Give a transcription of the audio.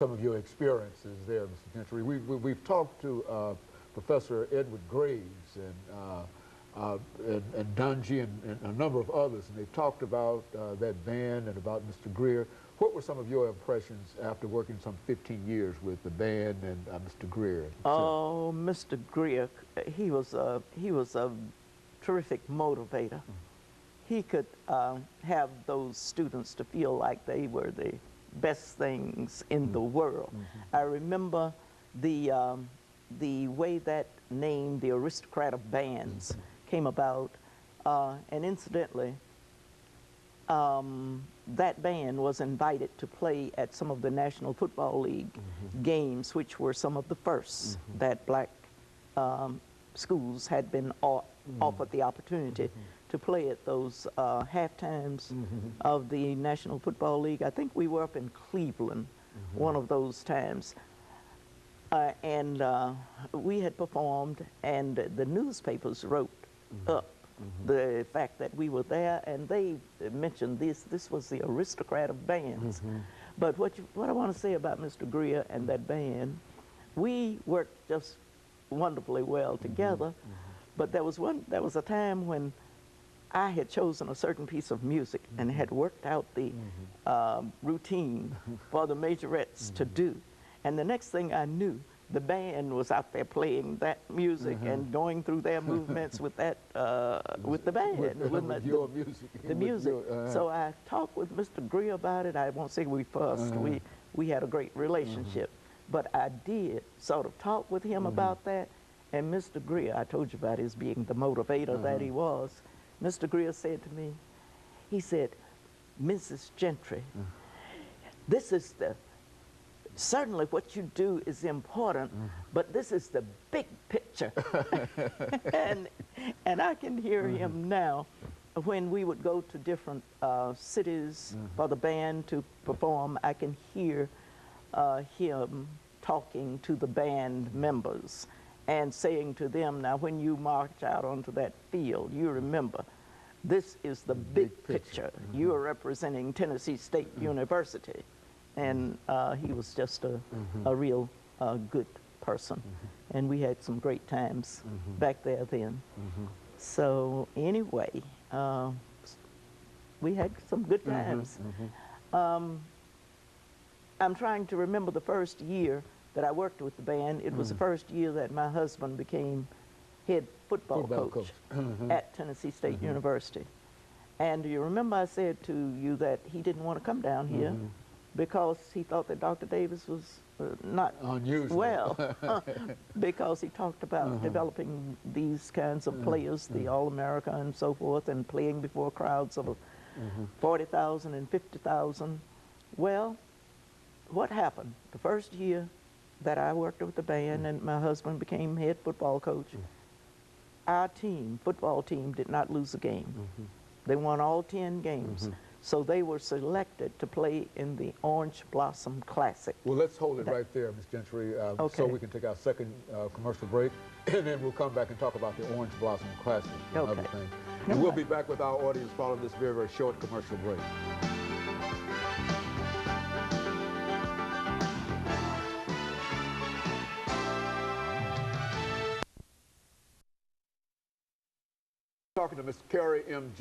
some of your experiences there, Mr. Gentry. We've talked to Professor Edward Graves and Dungy and a number of others, and they've talked about that band and about Mr. Greer. What were some of your impressions after working some 15 years with the band and Mr. Greer? Oh, Mr. Greer, he was a terrific motivator. He could have those students to feel like they were the best things in the world. I remember the way that name, the Aristocrat of Bands, came about, and incidentally, that band was invited to play at some of the National Football League games, which were some of the first that black schools had been offered the opportunity to play at those halftimes of the National Football League. I think we were up in Cleveland one of those times. And we had performed, and the newspapers wrote up the fact that we were there, and they mentioned this was the Aristocrat of Bands. But what I want to say about Mr. Greer and that band, we worked just wonderfully well together. But there was a time when I had chosen a certain piece of music and had worked out the routine for the majorettes to do. And the next thing I knew, the band was out there playing that music and going through their movements with that, with the band, with your music. The music. So I talked with Mr. Greer about it. I won't say we fussed. We had a great relationship. But I did sort of talk with him about that. And Mr. Greer, I told you about his being the motivator that he was. Mr. Greer said to me, he said, "Mrs. Gentry, this is certainly what you do is important, but this is the big picture." and I can hear him now when we would go to different cities for the band to perform. I can hear him talking to the band members and saying to them, now when you march out onto that field, you remember, this is the big picture. You are representing Tennessee State University. And he was just a real good person. And we had some great times back there then. So anyway, we had some good times. I'm trying to remember the first year that I worked with the band. It was the first year that my husband became head football coach at Tennessee State University. And do you remember I said to you that he didn't want to come down here because he thought that Dr. Davis was not unusual. Well, because he talked about developing these kinds of players, the All-America and so forth, and playing before crowds of 40,000 and 50,000. Well, what happened? The first year that I worked with the band and my husband became head football coach, our team, football team, did not lose a game. They won all 10 games. So they were selected to play in the Orange Blossom Classic. Well, let's hold it right there, Ms. Gentry, so we can take our second commercial break, and then we'll come back and talk about the Orange Blossom Classic and other things. And we'll be back with our audience following this very, very short commercial break. Talking to Ms. Carrie M.